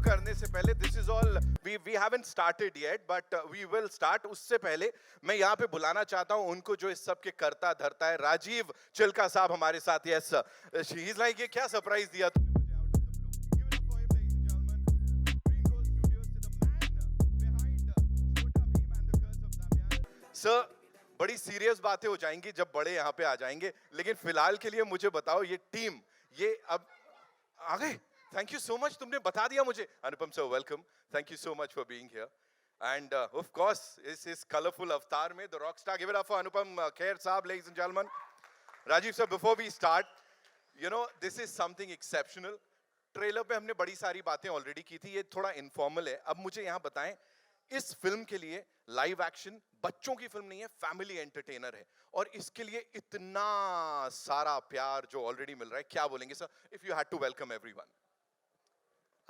करने से पहले this is all we haven't started yet but we will start. उससे पहले मैं यहाँ पे बुलाना चाहता हूँ उनको जो इस सब के करता धरता है. राजीव चिल्का साहब हमारे साथ. यस ही इज लाइक ये क्या सरप्राइज दिया तूने सर. बड़ी सीरियस बातें हो जाएंगी जब बड़े यहाँ पे आ जाएंगे, लेकिन फिलहाल के लिए मुझे बताओ ये टीम ये अब आ गए. थैंक यू सो मच, तुमने बता दिया मुझे. Anupam sir welcome, thank you so much for being here. And of course, इस colorful avatar में the rock star. Give it up for Anupam Kher साहब, ladies and gentlemen. Rajiv sir, before we start, you know this is something exceptional. Trailer पे हमने बड़ी सारी बातें already की थी, ये थोड़ा इनफॉर्मल है. अब मुझे यहाँ बताएं, इस फिल्म के लिए लाइव एक्शन, बच्चों की फिल्म नहीं है, फैमिली एंटरटेनर है, और इसके लिए इतना सारा प्यार जो ऑलरेडी मिल रहा है, क्या बोलेंगे sir? If you had to welcome everyone.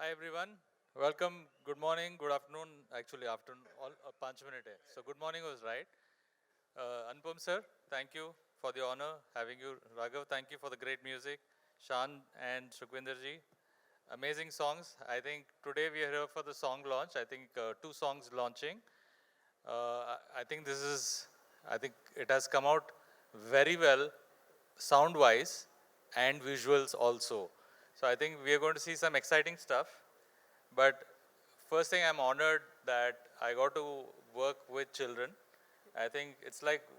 Hi everyone, welcome, good morning, good afternoon, actually afternoon, all 5 minute hai. So good morning was right. Anupam sir, thank you for the honor having you. Raghav, thank you for the great music. Shan and Sukhvinder ji, amazing songs. I think today we are here for the song launch. I think 2 songs launching. I think it has come out very well sound wise and visuals also. So I think we are going to see some exciting stuff. But first thing, I'm honored that I got to work with children. I think it's like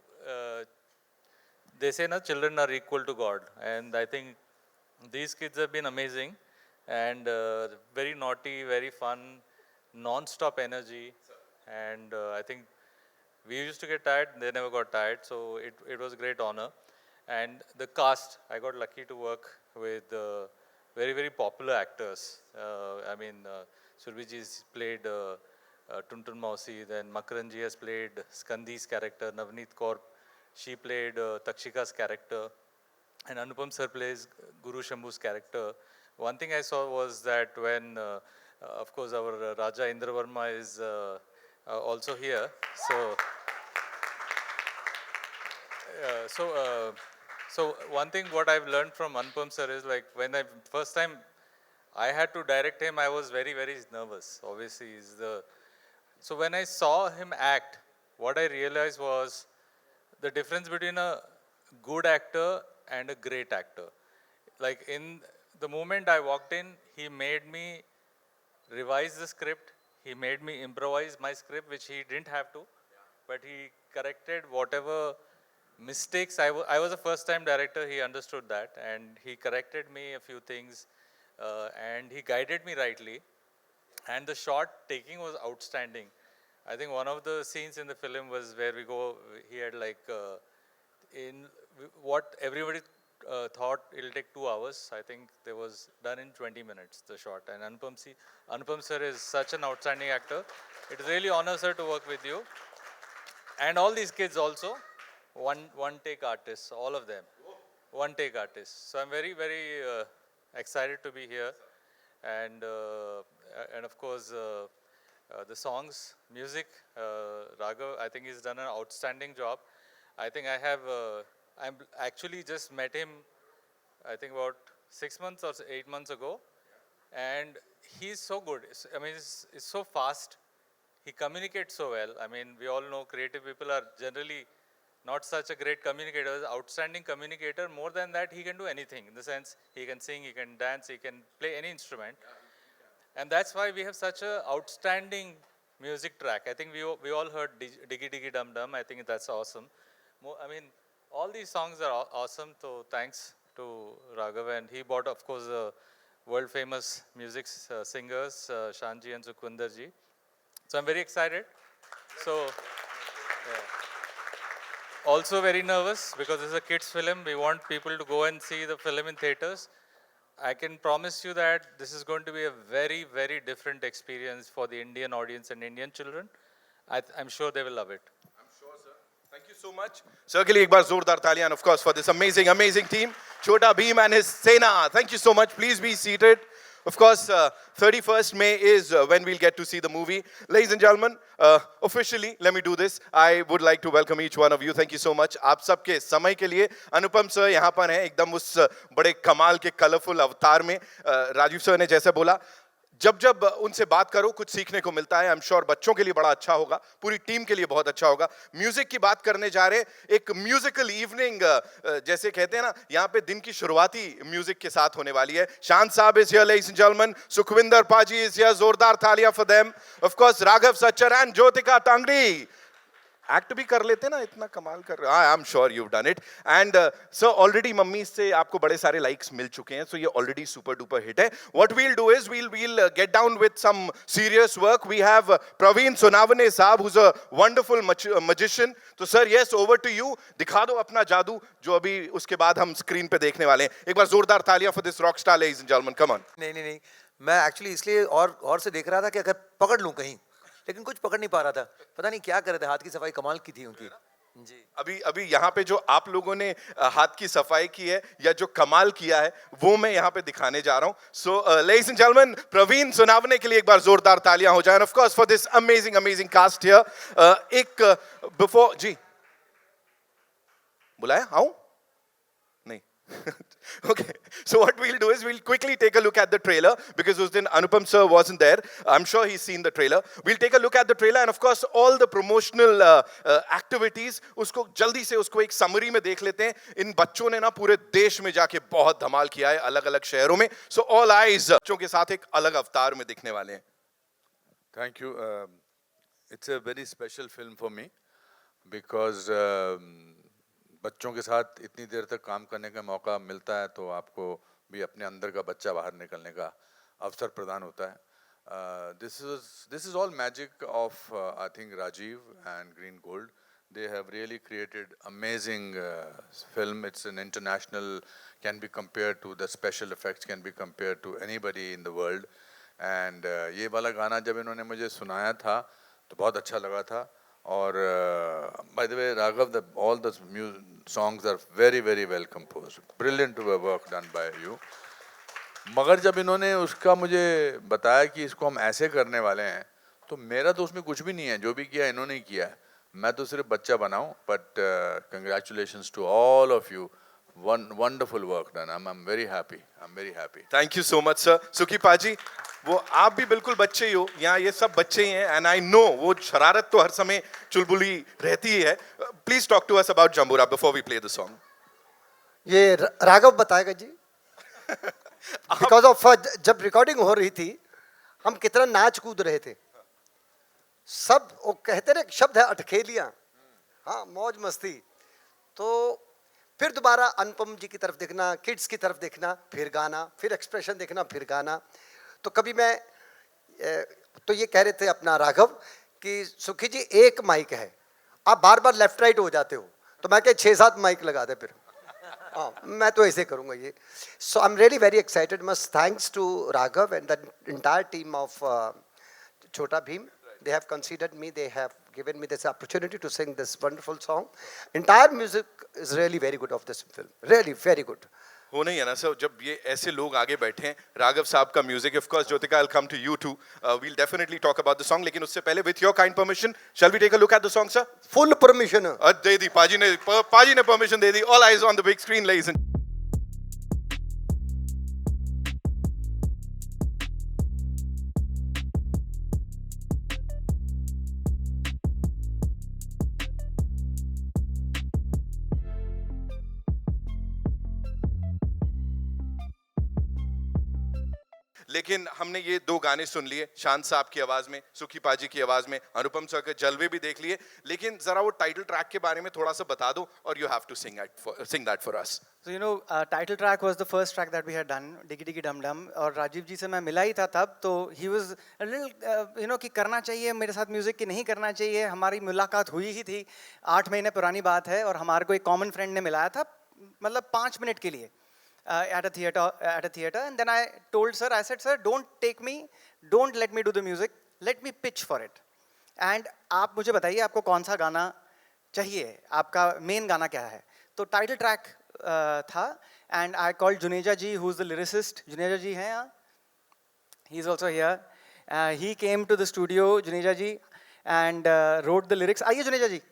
they say, "Na, children are equal to God," and I think these kids have been amazing and very naughty, very fun, non-stop energy, and I think we used to get tired. They never got tired, so it was a great honor. And the cast, I got lucky to work with very, very popular actors. I mean, Surbhi ji's played Tuntun Mausi, then Makaran ji has played Skandi's character, Navneet Kaur, she played Takshika's character, and Anupam sir plays Guru Shambhu's character. One thing I saw was that when, of course, our Raja Indra Verma is also here, so one thing what I've learned from Anupam sir is, like, when first time I had to direct him, I was very, very nervous. Obviously, so when I saw him act, what I realized was the difference between a good actor and a great actor. Like, in the moment I walked in, he made me revise the script. He made me improvise my script, which he didn't have to, but he corrected whatever mistakes. I was a first time director, he understood that, and he corrected me a few things, and he guided me rightly, and the shot taking was outstanding. I think one of the scenes in the film was where he had like in what everybody thought it'll take 2 hours, I think there was done in 20 minutes, the shot. And Anupam sir is such an outstanding actor. It is really honor, sir, to work with you, and all these kids also. One take artists, all of them, one take artists. So I'm very, very excited to be here, and of course the songs, music, Raghav, I think he's done an outstanding job. I think I'm actually just met him, I think about 6 months or 8 months ago, and he's so good. I mean, it's so fast. He communicates so well. I mean, we all know creative people are generally not such a great communicator. He's an outstanding communicator. More than that, he can do anything. In the sense, he can sing, he can dance, he can play any instrument. And that's why we have such a outstanding music track. I think we all heard Diggy Diggy Dum Dum. I think that's awesome. I mean, all these songs are awesome. So thanks to Raghav. And he brought, of course, world famous music singers, Shanji and Sukhvinder ji. So I'm very excited. So, yeah. Also very nervous because it's a kids film. We want people to go and see the film in theaters. I can promise you that this is going to be a very, very different experience for the Indian audience and Indian children. I'm sure they will love it. I'm sure, sir. Thank you so much. Sir, के लिए एक बार जोरदार तालियां, and of course for this amazing, amazing team, Chota Bheem and his Sena. Thank you so much. Please be seated. Of course, 31st May is when we'll get to see the movie. Ladies and gentlemen, officially, let me do this. I would like to welcome each one of you. Thank you so much. आप सबके समय के लिए अनुपम sir यहाँ पर हैं, एकदम उस बड़े कमाल के कलरफुल अवतार में. राजीव सर ने जैसे बोला, जब जब उनसे बात करो कुछ सीखने को मिलता है। आई एम श्योर बच्चों के लिए बड़ा अच्छा होगा, पूरी टीम के लिए बहुत अच्छा होगा। म्यूजिक की बात करने जा रहे, एक म्यूजिकल इवनिंग जैसे कहते हैं ना, यहाँ पे दिन की शुरुआती म्यूजिक के साथ होने वाली है। शांत साहब is here ladies and gentleman, Sukhwinder पाजी इज हियर, जोरदार तालियां for them. Of course Raghav Sachar and Jyotika Tangri. Act भी कर लेते ना, इतना कमाल कर रहे। I am sure you done it. And so already mummy से आपको बड़े सारे लाइक्स मिल चुके हैं, सो ये ऑलरेडी सुपर डुपर हिट है। What we'll do is we'll get down with some serious work. We have Praveen Sonawane साहब हुज अ वंडरफुल मैजिशियन। तो sir yes, over to you, दिखा दो अपना जादू जो अभी उसके बाद हम स्क्रीन पे देखने वाले हैं। एक बार जोरदार तालियां for this rock star ladies and gentleman, come on. नहीं, मैं एक्चुअली इसलिए और से देख रहा था कि अगर पकड़ लूं कहीं, लेकिन कुछ पकड़ नहीं पा रहा था। पता नहीं क्या कर रहे थे, हाथ की सफाई कमाल की थी उनकी जी। अभी यहाँ पे जो आप लोगों ने हाथ की सफाई की है या जो कमाल किया है वो मैं यहाँ पे दिखाने जा रहा हूँ। So ladies and gentleman, Praveen Sonawane के लिए एक बार जोरदार तालियां हो जाएं। Of course for this amazing cast here. एक बिफोर जी बुलाया आऊं नहीं okay, so what we'll do is we'll quickly take a look at the trailer because us din Anupam sir wasn't there. I'm sure he's seen the trailer. We'll take a look at the trailer and of course all the promotional activities usko jaldi se usko ek summary mein dekh lete hain. In bachchon ne na pure desh mein jaake bahut dhamaal kiya hai alag alag shehron mein. So all eyes bachchon ke sath ek alag avatar mein dikhne wale hain. Thank you. It's a very special film for me because बच्चों के साथ इतनी देर तक काम करने का मौका मिलता है तो आपको भी अपने अंदर का बच्चा बाहर निकलने का अवसर प्रदान होता है। This is all magic of I think Rajiv and Green Gold. They have really created amazing film. It's an international, can be compared to the special effects, can be compared to anybody in the world. And ये वाला गाना जब इन्होंने मुझे सुनाया था तो बहुत अच्छा लगा था। और by the way, Raghav, all the songs are very well composed. Brilliant work done by you. मगर जब इन्होंने उसका मुझे बताया कि इसको हम ऐसे करने वाले हैं तो मेरा तो उसमें कुछ भी नहीं है, जो भी किया इन्होंने ही किया है। मैं तो सिर्फ बच्चा बनाऊं। But congratulations to all of you. Wonderful work done. I'm very happy. I'm very happy. Thank you so much sir. सुखी पाजी, वो आप भी बिल्कुल बच्चे ही हो, यहाँ ये सब बच्चे ही हैं एंड आई नो वो शरारत तो हर समय चुलबुली रहती ही है। Please talk to us about Jamboora before we play the song. ये राघव बताएगा जी। बिकॉज ऑफ जब रिकॉर्डिंग हो रही थी हम कितना नाच कूद रहे थे, सब वो कहते रहे शब्द है अटखेलियां, हाँ मौज मस्ती। तो फिर दोबारा अनुपम जी की तरफ देखना, किड्स की तरफ देखना, फिर गाना, फिर एक्सप्रेशन देखना, फिर गाना। तो कभी मैं तो ये कह रहे थे अपना राघव कि सुखी जी एक माइक है, आप बार बार लेफ्ट राइट हो जाते हो, तो मैं कह 6-7 माइक लगा दे फिर। हाँ मैं तो ऐसे करूँगा ये। So I am really very excited. Must thanks to Raghav and the entire team of Chhota Bheem. They have considered me, they have given me this opportunity to sing this wonderful song. Entire music is really very good of this film, really very good. हो नहीं है ना sir, जब ये ऐसे लोग आगे बैठे हैं, राघव साहब का music, of course Jyotika, I'll come to you too. We'll definitely talk about the song, लेकिन उससे पहले with your kind permission, shall we take a look at the song, sir? Full permission. दे दी पाजी ने permission they the. All eyes on the big screen, ladies and लेकिन हमने ये दो गाने सुन लिए, शांत साहब की आवाज में, सुखी पाजी की आवाज में, अनुपम सर के जलवे भी देख लिए, लेकिन जरा वो टाइटल ट्रैक के बारे में थोड़ा सा बता दो और you have to sing that for us. So you know, title track was the first track that we had done, Diggy Diggy Dum Dum, और राजीव जी से मैं मिला ही था तब, तो he was a little you know कि करना चाहिए मेरे साथ म्यूजिक कि नहीं करना चाहिए। हमारी मुलाकात हुई ही थी, 8 महीने पुरानी बात है, और हमारे को एक कॉमन फ्रेंड ने मिलाया था, मतलब 5 मिनट के लिए at a theater, and then I told sir, I said, sir, don't take me, don't let me do the music, let me pitch for it, and आप मुझे बताइए आपको कौन सा गाना चाहिए, आपका मेन गाना क्या है। तो टाइटल ट्रैक था, and I called Juneja ji, who's the lyricist. Juneja ji है यहाँ, he's also here. He came to the studio, Juneja ji, and wrote the lyrics. आइए Juneja ji,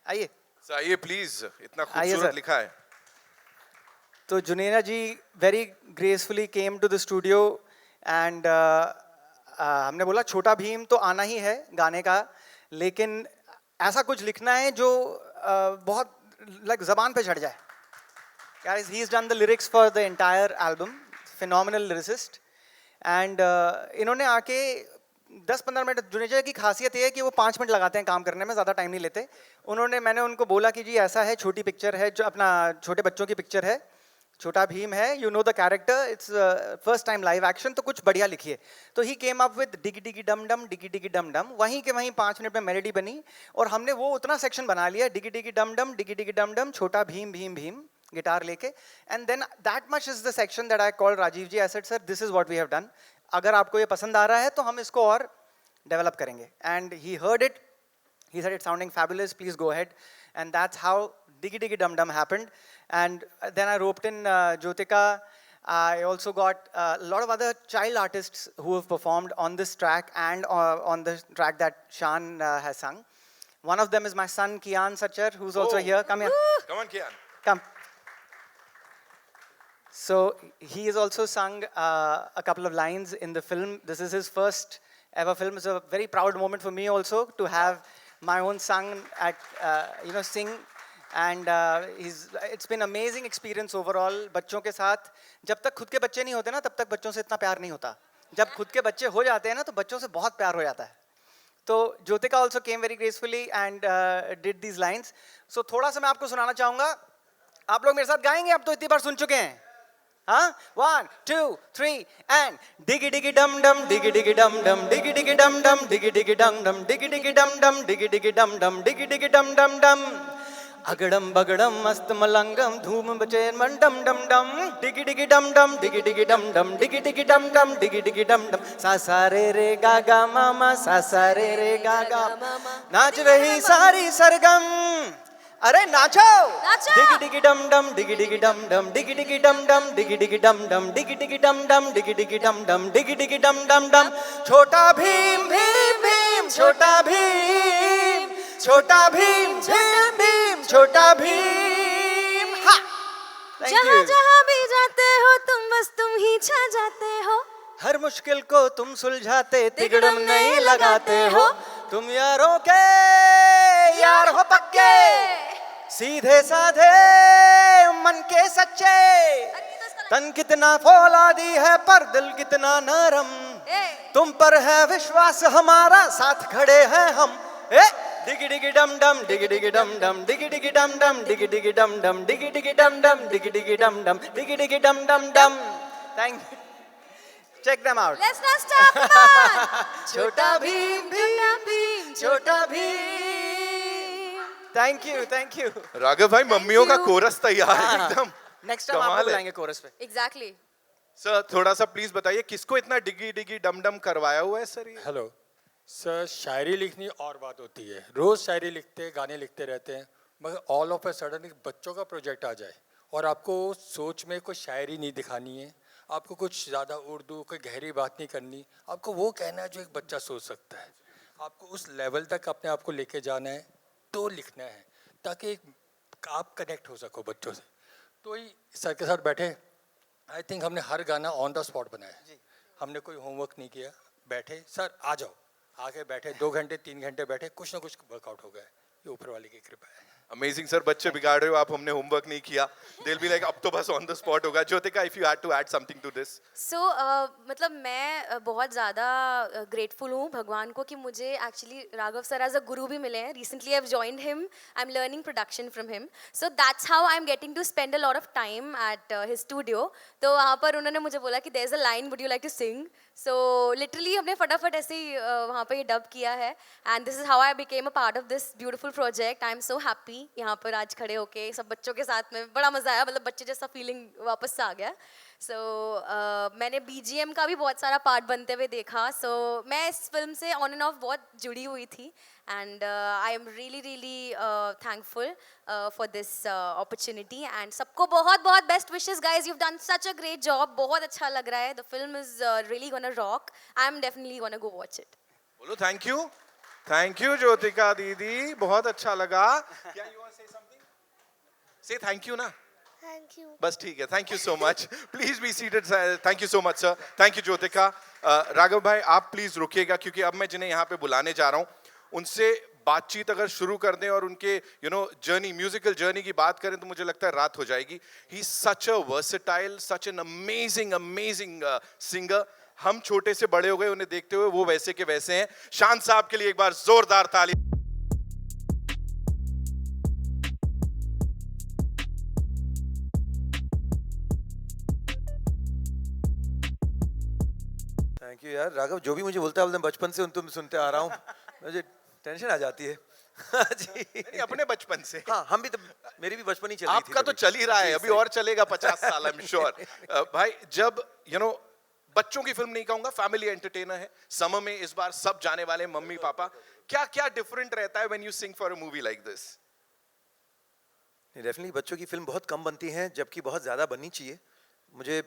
आइए। आइए प्लीज, इतना खूबसूरत लिखा है। तो जुनेजा जी very gracefully came to the studio, and हमने बोला छोटा भीम तो आना ही है गाने का, लेकिन ऐसा कुछ लिखना है जो बहुत लाइक जबान पे चढ़ जाए. Guys, he's done the lyrics for the entire album. Phenomenal lyricist. And इन्होंने आके 10-15 मिनट, जुनेजा की खासियत ये है कि वो 5 मिनट लगाते हैं काम करने में, ज़्यादा टाइम नहीं लेते. मैंने उनको बोला कि जी ऐसा है, छोटी पिक्चर है, जो अपना छोटे बच्चों की पिक्चर है, छोटा भीम है, you know the character, it's first time live action, तो कुछ बढ़िया लिखिए. तो ही केम अप विद डिगी डिगी डम डम, डिगी डिगी डम डम. वहीं के वहीं 5 मिनट में मेलोडी बनी, और हमने वो उतना सेक्शन बना लिया, डिगी डिगी डम डम, डिगी डिगी डम डम, छोटा भीम भीम भीम, गिटार लेके. And then that much is the section that I call Rajiv ji. I said sir this is what we have done, अगर आपको ये पसंद आ रहा है तो हम इसको और डेवलप करेंगे. And he heard it, he said it's sounding fabulous, please go ahead. And that's how Diggy Diggy Dum Dum happened. And then I roped in Jyotika. I also got a lot of other child artists who have performed on this track and on the track that Shan has sung. One of them is my son Kian Sachar, who's also Oh. here. Come here. Come on, Kian. Come. So he has also sung a couple of lines in the film. This is his first ever film. It's a very proud moment for me also to have my own son sing. And it's been amazing experience overall. बच्चों के साथ, जब तक खुद के बच्चे नहीं होते ना, तब तक बच्चों से इतना प्यार नहीं होता. जब खुद के बच्चे हो जाते हैं ना, तो बच्चों से बहुत प्यार हो जाता है. तो Jyotika also came very gracefully and did these lines. So थोड़ा सा मैं आपको सुनाना चाहूँगा. आप लोग मेरे साथ गाएंगे, अब तो इतनी बार सुन चुके हैं. Huh? 1, 2, 3 and diggy diggy dum dum, diggy diggy dum dum, diggy diggy dum dum, diggy diggy dum dum, diggy diggy dum dum, diggy diggy dum dum, diggy diggy dum dum dum. अगड़म बगड़म मस्त मलंगम धूम बचे मंडम डम डम, डिगी डिगी डम डम, डिगी डिगी डम डम, डिगी डिगी डम डम, डिगी डिगी डम डम. सा सा रे गा गा मामा, सा सा रे गा गा, नाच रही सारी सरगम. अरे नाचो, डिगी डिगी डम डम, डिगी डिगी डम डम, डिगी डिगी डम डम, डिगी डिगी डम डम, डिगी डिगी डम डम, डिगी डिगी डम डम, डिगी डिगी डम डम डम. छोटा भीम भीम भीम, छोटा भीम, छोटा भीम भीम भीम, छोटा भीम. हा, जहाँ जहाँ भी जाते हो तुम, बस तुम ही छा जाते हो. हर मुश्किल को तुम सुलझाते, तिगड़म नहीं लगाते हो. तुम यारों के यार हो पक्के, सीधे साधे मन के सच्चे. तन कितना फौलादी है पर दिल कितना नरम, तुम पर है विश्वास हमारा, साथ खड़े हैं हम. डिगी डिगी डम डम, डिगी डिगी डम डम, डिगी डिगी डम डम, डिगी डिगी डम डम, डिगी डिगी डम डम, डिगी डिगी डम डम, डिगी डिगी डम डम डम. Thank you. Check them out. Let's not stop, come on. छोटा भीम भीम, छोटा Bhim. Thank you, thank you. Raghav भाई, मम्मियों का you. कोरस तैयार है एकदम. Next time कमाल आपको है. बुलाएंगे कोरस पे. Exactly. सर थोड़ा सा प्लीज बताइए, किसको इतना डिगी डिगी डम डम करवाया हुआ है सर ये? हेलो सर, शायरी लिखनी और बात होती है, रोज़ शायरी लिखते हैं, गाने लिखते रहते हैं, मगर ऑल ऑफ ए सडन एक बच्चों का प्रोजेक्ट आ जाए और आपको सोच में कोई शायरी नहीं दिखानी है, आपको कुछ ज़्यादा उर्दू कोई गहरी बात नहीं करनी, आपको वो कहना है जो एक बच्चा सोच सकता है. आपको उस लेवल तक अपने आप को लेके जाना है, तो लिखना है, ताकि आप कनेक्ट हो सको बच्चों से. तो ही सर के साथ बैठे, आई थिंक हमने हर गाना ऑन द स्पॉट बनाया. हमने कोई होमवर्क नहीं किया, बैठे सर आ जाओ, आगे बैठे 2 घंटे 3 घंटे बैठे, कुछ ना कुछ वर्कआउट हो गया. ये ऊपर वाले की कृपा है. अमेजिंग सर, बच्चे बिगाड़ रहे हो आप, हमने होमवर्क नहीं किया. दिल भी लाइक अब तो बस ऑन द स्पॉट होगा. Jyotika, if you had to add something to this. So मतलब मैं बहुत ज़्यादा ग्रेटफुल हूँ भगवान को कि मुझे actually Raghav sir as a guru भी मिले हैं. Recently I have joined him, I am learning production from him. So that's how I am getting to spend a lot of time at his studio. तो वहाँ पर उन्होंने मुझे बोला कि there is a line, would you like to sing. So literally हमने फटाफट ऐसे ही वहाँ पर ये डब किया है. And this is how I became a part of this beautiful project. I am so happy यहाँ पर आज खड़े होके सब बच्चों के साथ में. बड़ा मज़ा आया, मतलब बच्चे जैसा फीलिंग वापस से आ गया. सो मैंने BGM का भी बहुत सारा पार्ट बनते हुए देखा. सो मैं इस फिल्म से ऑन एंड ऑफ बहुत जुड़ी हुई थी. And I am really really thankful for this opportunity. And सबको बहुत बहुत best wishes guys. You have done such a great job. बहुत अच्छा लग रहा है. The film is really gonna rock. I am definitely gonna go watch it. बोलो thank you Jyotika दीदी, बहुत अच्छा लगा. क्या you want to say something? Say thank you ना. Thank you. बस ठीक है, thank you so much, please be seated, thank you so much sir, thank you Jyotika. Raghav भाई आप प्लीज रुकिएगा, क्योंकि अब मैं जिन्हें यहाँ पे बुलाने जा रहा हूँ उनसे बातचीत अगर शुरू कर दें और उनके जर्नी, म्यूजिकल जर्नी की बात करें तो मुझे लगता है रात हो जाएगी। He such a versatile, such an amazing amazing singer. हम छोटे से बड़े हो गए उन्हें देखते हुए, वो वैसे के वैसे हैं। शान साहब के लिए एक बार जोरदार ताली। थैंक यू यार राघव, जो भी मुझे बोलता है बोलते हैं बचपन से तुम सुनते आ रहा हूँ, मुझे टेंशन आ जाती है। जी नहीं, अपने बचपन से। हाँ, हम भी तो, मेरी भी बचपन ही चल रही थी आपका तो तभी। चल ही रहा है, जी, अभी सही। और चलेगा 50 साल, आई एम श्योर। भाई जब बच्चों की फिल्म नहीं कहूंगा, फैमिली एंटरटेनर है, समर में इस बार सब जाने वाले हैं, मम्मी पापा, क्या क्या डिफरेंट रहता है when you sing for a movie like this? Definitely बच्चों की फिल्म बहुत कम बनती हैं, जबकि बहुत ज़्यादा बननी चाहिए। मुझे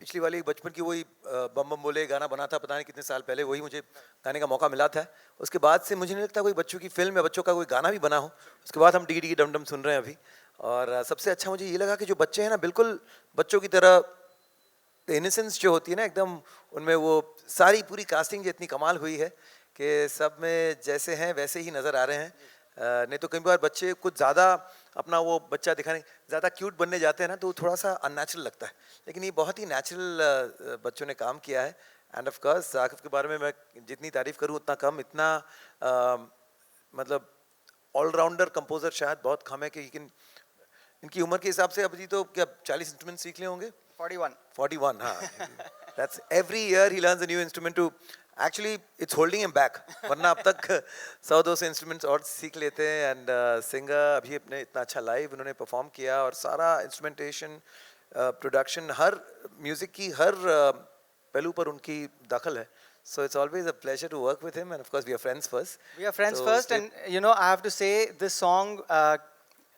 पिछली वाली बचपन की वही बम बम बोले गाना बना था, पता नहीं कितने साल पहले, वही मुझे गाने का मौका मिला था। उसके बाद से मुझे नहीं लगता कोई बच्चों की फिल्म या बच्चों का कोई गाना भी बना हो। उसके बाद हम डिगी डिगी डम डम सुन रहे हैं अभी। और सबसे अच्छा मुझे ये लगा कि जो बच्चे हैं ना, बिल्कुल बच्चों की तरह इनोसेंस जो होती है ना एकदम, उनमें वो सारी पूरी कास्टिंग जो इतनी कमाल हुई है कि सब में जैसे हैं वैसे ही नज़र आ रहे हैं। नहीं तो कई बार बच्चे कुछ ज़्यादा अपना वो बच्चा दिखाने, ज़्यादा क्यूट बनने जाते हैं ना, तो वो थोड़ा सा अननेचुरल लगता है। लेकिन ये बहुत ही नेचुरल बच्चों ने काम किया है। एंड ऑफ कोर्स साकिब के बारे में मैं जितनी तारीफ़ करूँ उतना कम, इतना मतलब ऑलराउंडर कंपोज़र शायद बहुत कम है। कि लेकिन इनकी उम्र के हिसाब से अभी तो क्या 40 इंस्ट्रूमेंट सीख लिए होंगे? 41, हाँ। That's every year he learns a new instrument to actually it's holding him back. वरना अब तक 100-200 इंस्ट्रूमेंट्स और सीख लेते हैं। एंड सिंगर अभी अपने इतना अच्छा लाइव उन्होंने परफॉर्म किया, और सारा इंस्ट्रूमेंटेशन, प्रोडक्शन, हर म्यूजिक की हर पहलू पर उनकी दखल है। So it's always a pleasure to work with him, and of course we are friends first. We are friends So first, and I have to say this song.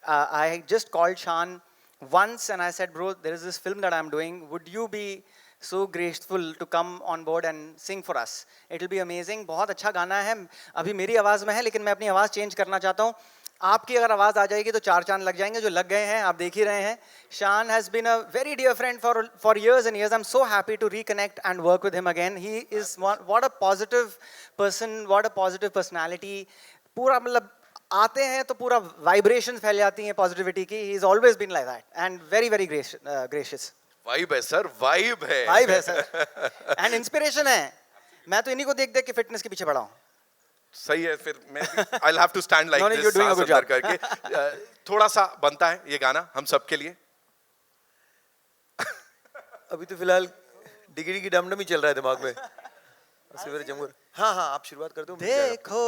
I just called Shan once and I said, bro, there is this film that I'm doing. Would you be so graceful to come on board and sing for us? It will be amazing. बहुत अच्छा गाना है, अभी मेरी आवाज़ में है, लेकिन मैं अपनी आवाज़ चेंज करना चाहता हूँ। आपकी अगर आवाज़ आ जाएगी तो 4 चांद लग जाएंगे, जो लग गए हैं, आप देख ही रहे हैं। Shan has been a very dear friend for years and years. I'm so happy to reconnect and work with him again. He is what a positive person, what a positive personality. पूरा मतलब आते हैं तो पूरा vibration फैल जाती हैं positivity की। He has always been like that and very very gracious. Vibe है सर, वाइब है। वाइब है सर, एंड इंस्पिरेशन है। मैं तो इन्हीं को देख देख के फिटनेस के पीछे पड़ा हूँ। सही है, फिर मैं I'll have to stand like No, no, this, you're doing a सांस good अंदर job. करके। थोड़ा सा बनता है ये गाना हम सब के लिए। अभी तो फिलहाल डिगी डिगी डम डम ही चल रहा है दिमाग में। सवेरे जमूर, हाँ हाँ आप शुरुआत कर दो। देखो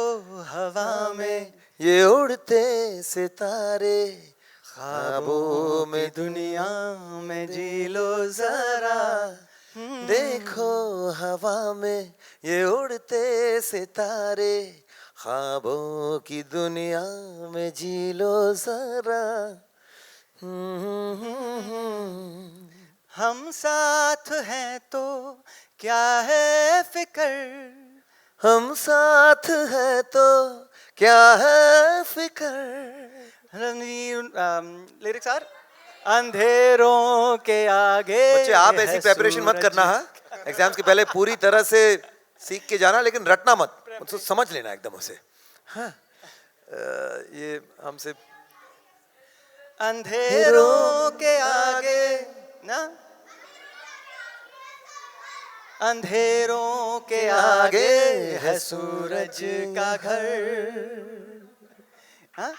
हवा में ये उड़ते सितारे, ख्वाबों में दुनिया में जी लो जरा। देखो हवा में ये उड़ते सितारे, ख्वाबों की दुनिया में जी लो जरा। हम साथ हैं तो क्या है फिक्र, हम साथ हैं तो क्या है फिक्र। लिरिक्स आर अंधेरों के आगे। बच्चे आप ऐसी है प्रेपरेशन मत सूरज। करना है एग्जाम्स के पहले, पूरी तरह से सीख के जाना, लेकिन रटना मत, उसको समझ लेना एकदम उसे। हाँ ये हमसे अंधेरों के आगे ना, अंधेरों के आगे है सूरज का घर। हाँ?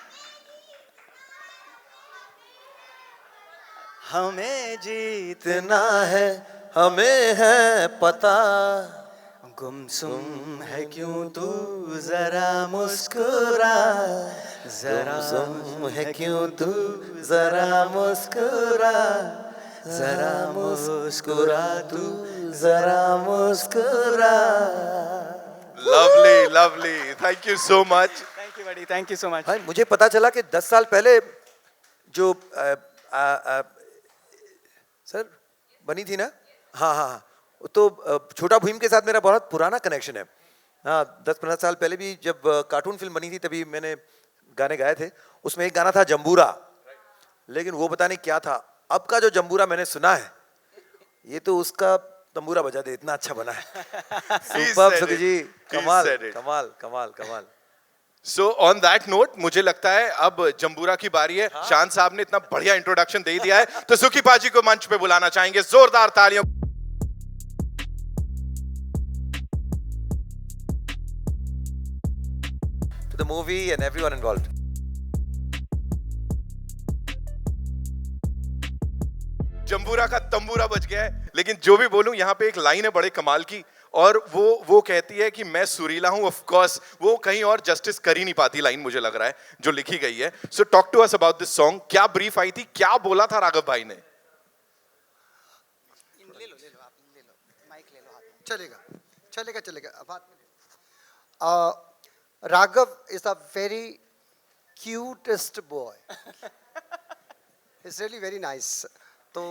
हमें जीतना इतना है हमें है पता, गुमसुम है क्यों तू जरा मुस्कुरा, जरा गुमसुम है क्यों तू जरा मुस्कुरा, जरा मुस्कुरा तू जरा मुस्कुरा। Lovely lovely, thank you so much. Thank you बड़ी, थैंक यू सो मच। भाई मुझे पता चला कि 10 साल पहले जो सर बनी थी ना, हाँ हाँ हाँ, तो छोटा भीम के साथ मेरा बहुत पुराना कनेक्शन है। हाँ 10-15 साल पहले भी जब कार्टून फिल्म बनी थी तभी मैंने गाने गाए थे। उसमें एक गाना था जंबूरा, लेकिन वो पता नहीं क्या था, अब का जो जंबूरा मैंने सुना है, ये तो उसका तंबूरा बजा दे, इतना अच्छा बना है. सुपर्ब सुखी जी, कमाल said it. कमाल कमाल कमाल. सो ऑन दैट नोट मुझे लगता है अब जंबूरा की बारी है. शान साहब ने इतना बढ़िया इंट्रोडक्शन दे दिया है, तो सुखी पाजी को मंच पे बुलाना चाहेंगे. जोरदार तालियों. To the movie and everyone involved. जंबूरा का तंबूरा बज गया है. लेकिन जो भी बोलूं, यहाँ पे एक लाइन है बड़े कमाल की, और वो कहती है कि मैं सुरीला हूं. ऑफ कोर्स वो कहीं और जस्टिस कर ही नहीं पाती लाइन, मुझे लग रहा है, जो लिखी गई है. So talk to us about this song. क्या ब्रीफ आई थी, क्या बोला था राघव भाई ने? चलेगा चलेगा चलेगा. अब बात Raghav is a very cutest boy. It's really very nice. तो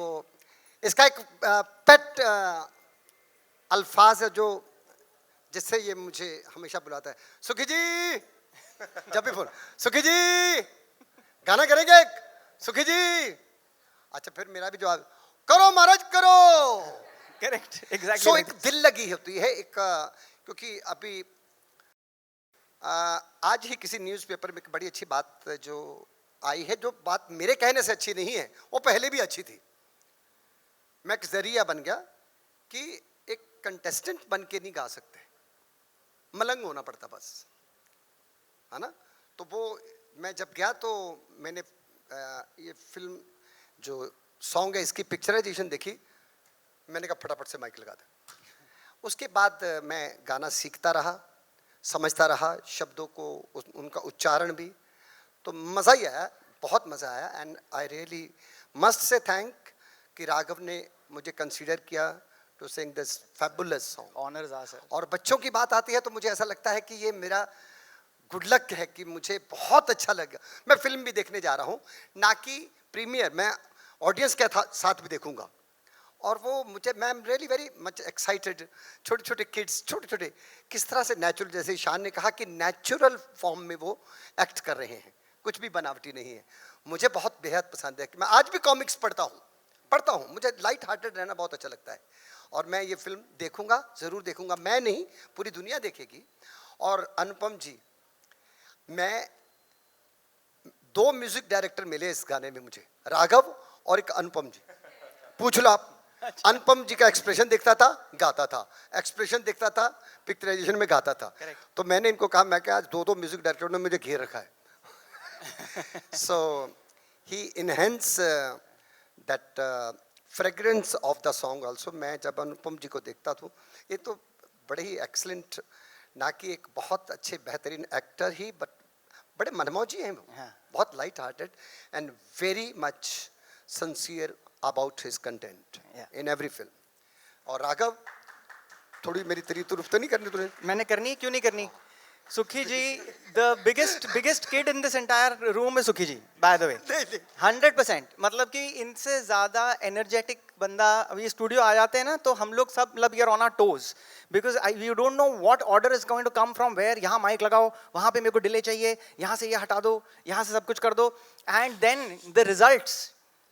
इसका एक पेट अल्फाज है जो जिससे ये मुझे हमेशा बुलाता है. सुखी जी, जब भी फोन, सुखी जी गाना करेंगे, सुखी जी. अच्छा, फिर मेरा भी जवाब, करो महाराज करो. Correct, exactly. सो एक दिल लगी होती है एक, क्योंकि अभी आज ही किसी न्यूज़पेपर में एक बड़ी अच्छी बात जो आई है, जो बात मेरे कहने से अच्छी नहीं है, वो पहले भी अच्छी थी. मैं एक जरिया बन गया कि एक कंटेस्टेंट बन के नहीं गा सकते, मलंग होना पड़ता बस, है ना. तो वो मैं जब गया तो मैंने ये फिल्म जो सॉन्ग है इसकी पिक्चराइजेशन देखी. मैंने कहा फटाफट से माइक लगा दे. उसके बाद मैं गाना सीखता रहा, समझता रहा शब्दों को, उनका उच्चारण भी. तो मज़ा ही आया, बहुत मज़ा आया. And I really must say thank कि राघव ने मुझे कंसीडर किया to sing this fabulous song. Honours are sir. और बच्चों की बात आती है तो मुझे ऐसा लगता है कि ये मेरा गुड लक है कि मुझे बहुत अच्छा लगा. मैं फिल्म भी देखने जा रहा हूँ, ना कि प्रीमियर, मैं ऑडियंस के साथ भी देखूंगा. और वो मुझे, मैं रियली वेरी मच एक्साइटेड. छोटे छोटे किड्स, छोटे छोटे किस तरह से नेचुरल, जैसे ईशान ने कहा कि नेचुरल फॉर्म में वो एक्ट कर रहे हैं, कुछ भी बनावटी नहीं है. मुझे बहुत बेहद पसंद है कि मैं आज भी कॉमिक्स पढ़ता हूँ. मुझे लाइट हार्टेड रहना बहुत अच्छा लगता है. और मैं ये फिल्म देखूंगा, ज़रूर देखूंगा. मैं नहीं, पूरी दुनिया देखेगी. और अनुपम जी, मैं 2 म्यूजिक डायरेक्टर मिले इस गाने में मुझे, राघव और एक अनुपम जी. पूछ लो आप. अनुपम जी का एक्सप्रेशन देखता था, गाता था, एक्सप्रेशन देखता था, पिक्चराइजेशन में गाता था. तो मैंने इनको कहा, मैं क्या आज 2 म्यूजिक डायरेक्टरों ने मुझे घेर रखा है. So he enhance that fragrance of the song also. मैं जब अनुपम जी को देखता था, ये तो बड़े ही एक्सलेंट, ना कि एक बहुत अच्छे बेहतरीन एक्टर ही, बट बड़े मनमौजी हैं. बहुत light hearted and very much sincere about his content in every film. और राघव, थोड़ी मेरी तारीफ तो नहीं करनी तुझे? मैंने करनी है, क्यों नहीं करनी. Sukhi ji, the biggest kid in this entire room is Sukhi ji, by the way. 100%. मतलब कि इनसे ज़्यादा एनर्जेटिक बंदा, अभी स्टूडियो आ जाते हैं ना, तो हम लोग सब we are on our toes, because you don't know what order is going to come from where. यहाँ माइक लगाओ, वहाँ पे मेरे को डिले चाहिए, यहाँ से ये हटा दो, यहाँ से सब कुछ कर दो. And then the results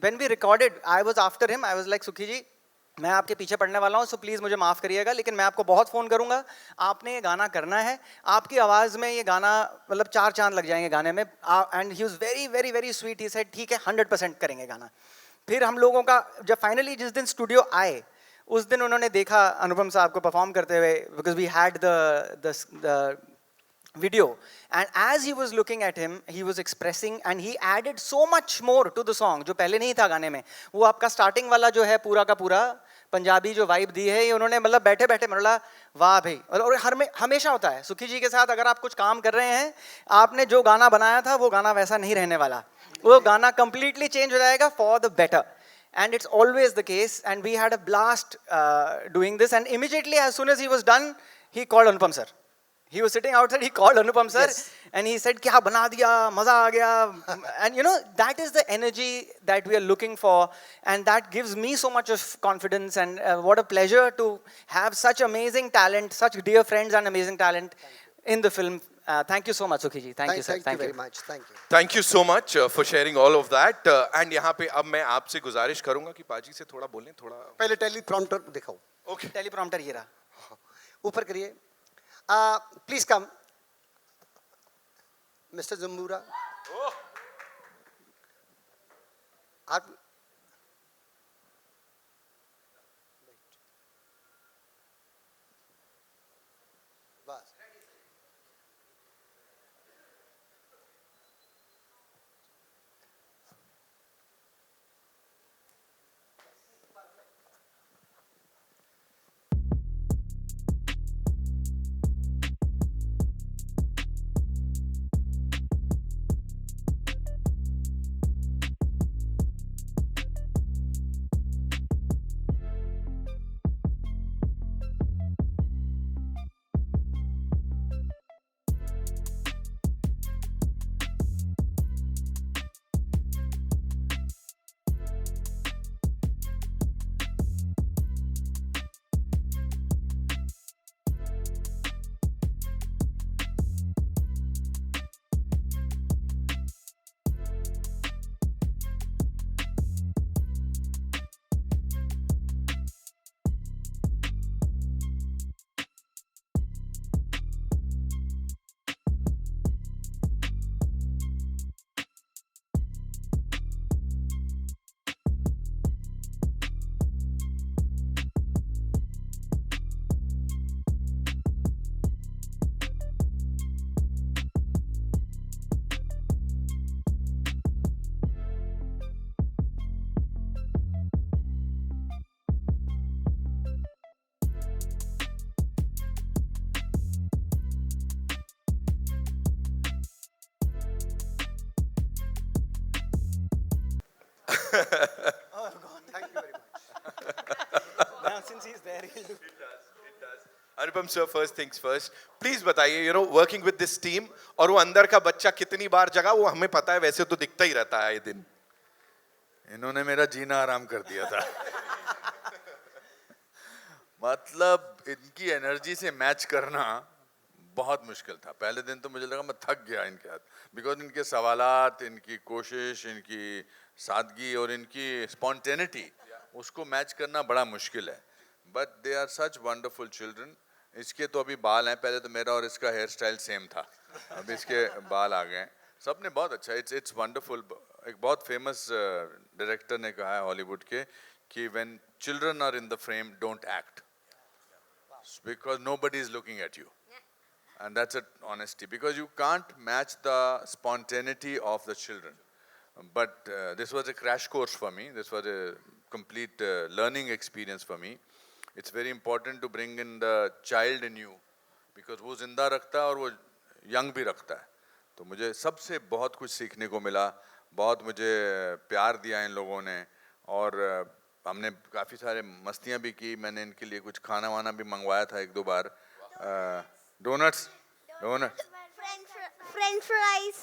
when we recorded, I was after him. I was like, सुखी जी, मैं आपके पीछे पड़ने वाला हूँ, सो प्लीज़ मुझे माफ़ करिएगा, लेकिन मैं आपको बहुत फ़ोन करूँगा. आपने ये गाना करना है, आपकी आवाज़ में ये गाना, मतलब 4 चांद लग जाएंगे गाने में. And he was very very very sweet. He said ठीक है, 100% करेंगे गाना. फिर हम लोगों का जब फाइनली जिस दिन स्टूडियो आए, उस दिन उन्होंने देखा अनुपम साहब को परफॉर्म करते हुए, because we had the video, and as he was looking at him, he was expressing and he added so much more to the song जो पहले नहीं था गाने में. वो आपका स्टार्टिंग वाला जो है पूरा का पूरा पंजाबी जो वाइब दी है, ये उन्होंने मतलब बैठे बैठे बोला वाह भाई. और हमेशा होता है सुखी जी के साथ, अगर आप कुछ काम कर रहे हैं, आपने जो गाना बनाया था वो गाना वैसा नहीं रहने वाला, वो गाना completely चेंज हो जाएगा for the better. And it's always the case, and we had a blast doing this. And immediately as soon as he was done, he called Anupam sir. He was sitting outside, he called Anupam sir, yes. And he said, kya bana diya, maza aa gaya. And you know, that is the energy that we are looking for, and that gives me so much of confidence. And what a pleasure to have such amazing talent, such dear friends and amazing talent in the film Thank you so much, Sukhi ji. Thank you, sir. Thank you very much. Thank you. Thank you so much for sharing all of that and यहाँ पे अब मैं आपसे गुजारिश करूंगा कि पाजी से थोड़ा बोलें थोड़ा पहले टेलीप्रॉम्प्टर दिखाओ, ओके टेलीप्रॉम्प्टर ये रहा. ऊपर करिए. Please come mister Jamboora. आप बस. Thank you very much. Now since he's there, he'll do. Anupam sir first things first please बताइए you know working with this team और वो अंदर का बच्चा कितनी बार जगा वो हमें पता है वैसे तो दिखता ही रहता है ये दिन इन्होंने मेरा जीना आराम कर दिया था मतलब इनकी एनर्जी से मैच करना बहुत मुश्किल था. पहले दिन तो मुझे लगा मैं थक गया इनके साथ, बिकॉज इनके सवालात, इनकी कोशिश, इनकी सादगी और इनकी स्पॉन्टेनिटी उसको मैच करना बड़ा मुश्किल है. But they are such wonderful children. इसके तो अभी बाल हैं, पहले तो मेरा और इसका हेयर स्टाइल सेम था, अब इसके बाल आ गए. सब ने बहुत अच्छा, इट्स वंडरफुल. एक बहुत फेमस डायरेक्टर ने कहा है हॉलीवुड के कि when children are in the frame don't act because nobody is looking at you. And that's an honesty, because you can't match the spontaneity of the children. But this was a crash course for me. This was a complete learning experience for me. It's very important to bring in the child in you, because वो जिंदा रखता है और वो young भी रखता है. तो मुझे सबसे बहुत कुछ सीखने को मिला, बहुत मुझे प्यार दिया इन लोगों ने, और हमने काफ़ी सारे मस्तियाँ भी की. मैंने इनके लिए कुछ खाना वाना भी मंगवाया था एक दो बार. Donuts French fries,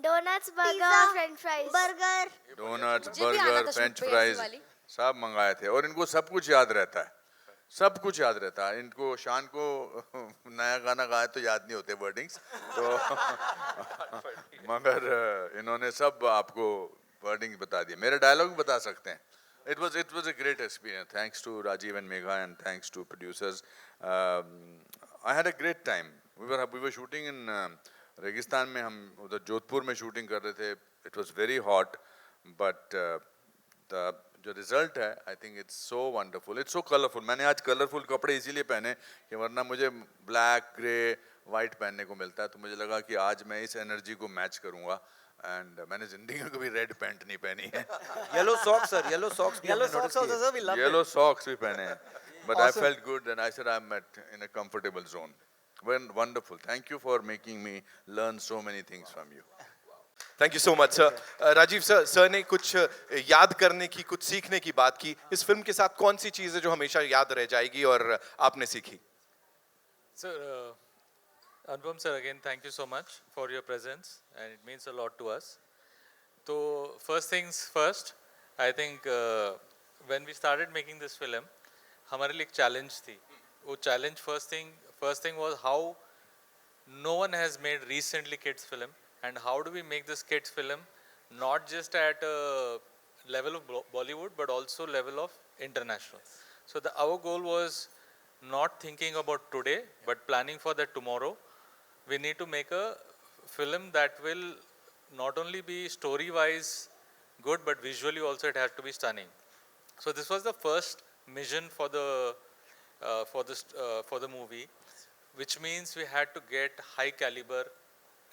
donuts, burger, French fries, burger. Donuts, मुझे भी आना बर्गर, था फ्रेंच शुभ पे फ्राइज ऐसी वाली। सब मंगाए थे. और इनको सब कुछ याद रहता है, सब कुछ याद रहता है. इनको शान को नया गाना गाए तो याद नहीं होते वर्डिंग्स तो मगर इन्होंने सब आपको वर्डिंग बता दिए, मेरे डायलॉग भी बता सकते हैं. It was a great experience. Thanks to Rajiv and Megha, and thanks to producers. I had a great time. We were shooting in रेगिस्तान में, हम उधर जोधपुर में शूटिंग कर रहे थे. It was very hot, but the जो रिजल्ट है, I think it's so wonderful, it's so colourful. मैंने आज कलरफुल कपड़े इसीलिए पहने कि वरना मुझे ब्लैक, ग्रे, वाइट पहनने को मिलता है. तो मुझे लगा कि आज मैं इस एनर्जी को मैच करूंगा. एंड मैंने जिंदगी में कभी रेड पैंट नहीं पहनी है. Yellow socks sir, yellow socks Yellow socks also, sir, we love it. Yellow socks भी पहने हैं. But I Awesome. Felt good and I said I am in a comfortable zone. Wonderful. Thank you for making me learn so many things from you. Thank you so much sir. Rajiv sir, sir ने कुछ याद करने की, कुछ सीखने की बात की. इस फिल्म के साथ कौन सी चीज़ है जो हमेशा याद रह जाएगी और आपने सीखी? So, Anupam sir, again, thank you so much for your presence, and it means a lot to us. So, first things first, I think when we started making this film, हमारे लिए एक challenge थी. वो challenge first thing was how no one has made recently kids film, and how do we make this kids film not just at a level of Bollywood but also level of international. So our goal was not thinking about today but planning for that tomorrow. We need to make a film that will not only be story wise good but visually also it has to be stunning. So this was the first mission for the movie, which means we had to get high caliber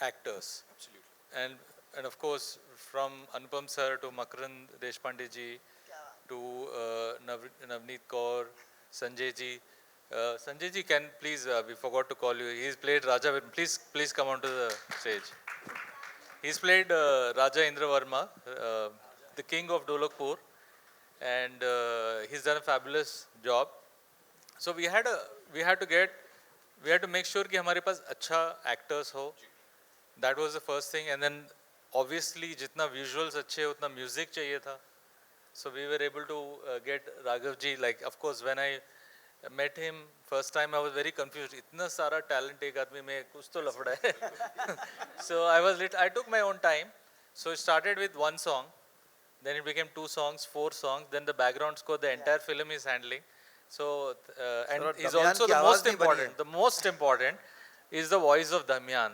actors. Absolutely. And of course, from Anupam sir to Makarand Deshpande ji to Navneet Kaur, Sanjay ji. Sanjay ji, can please, we forgot to call you. He's played Raja. Please come onto the stage. He's played Raja Indra Varma, the king of Dolakpur, and he's done a fabulous job. So we had to make sure कि हमारे पास अच्छा actors हो. That was the first thing, and then obviously जितना visuals अच्छे उतना music चाहिए था. So we were able to get Raghav ji. Like, of course, when I met him first time, I was very confused. इतना सारा talent एक आदमी में कुछ तो लफड़ा है. So I took my own time. So it started with one song, then it became 2 songs, 4 songs. Then the background score, the entire film is handling. So and he's also the most important. The most important is the voice of Dhamyan.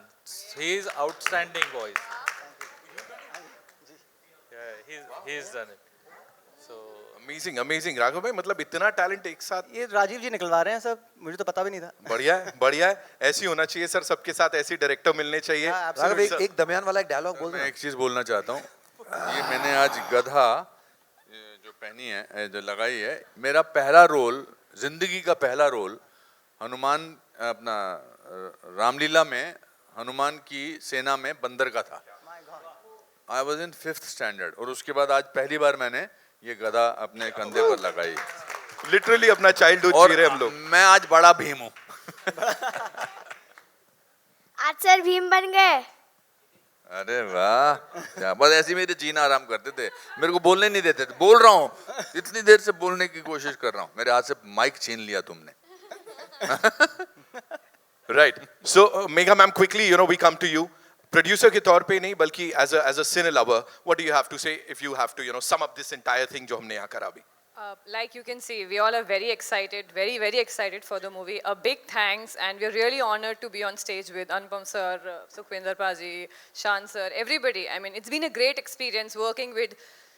His outstanding voice. Yeah, he's done it. So amazing amazing Raghav भाई, मतलब इतना talent एक साथ. ये राजीव जी निकलवा रहे हैं सब, मुझे तो पता भी नहीं था. बढ़िया है, बढ़िया है. ऐसी होना चाहिए सर, सबके साथ ऐसी डायरेक्टर मिलने चाहिए. राघव एक दमयान वाला एक डायलॉग बोल दो. मैं एक चीज बोलना चाहता हूँ. ये मैंने आज गधा जो पहनी है, जो लगाई है, मेरा पहला रोल, जिंदगी का पहला रोल हनुमान अपना रामलीला में हनुमान की सेना में बंदर का था. I was in 5th standard. और उसके बाद आज पहली बार मैंने ये गधा अपने कंधे पर लगाई. लिटरली अपना चाइल्डहुड जी रहे हम लोग. मैं आज बड़ा भीम हूँ. आज सर भीम बन गए. अरे वाह, क्या बस ऐसे मेरे जीना आराम करते थे, मेरे को बोलने नहीं देते थे. बोल रहा हूँ, इतनी देर से बोलने की कोशिश कर रहा हूँ, मेरे हाथ से माइक छीन लिया तुमने. Right. So Megha ma'am, quickly we come to you. Producer के तौर पे नहीं बल्कि as a cine lover, what do you have to say if you have to sum up this entire thing जो हमने यहाँ करा अभी. Like you can see, we all are very excited, very, very excited for the movie. A big thanks, and we're really honored to be on stage with Anupam sir, Sukhvinder Paji, Shan sir, everybody. I mean, it's been a great experience working with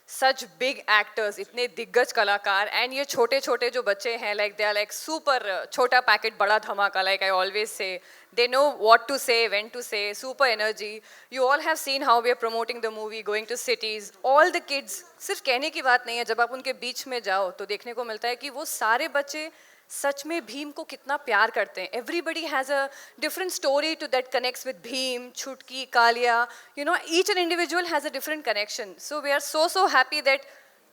such big actors, इतने दिग्गज कलाकार, and ये छोटे-छोटे जो बच्चे हैं, like they are like super छोटा packet बड़ा धमाका, like I always say. They know what to say, when to say, super energy. You all have seen how we are promoting the movie, going to cities. All the kids, सिर्फ कहने की बात नहीं है, जब आप उनके बीच में जाओ तो देखने को मिलता है कि वो सारे बच्चे सच में भीम को कितना प्यार करते हैं. Everybody has a different story to that connects with Bhim, Chutki, Kalia. Each an individual has a different connection. So we are so happy that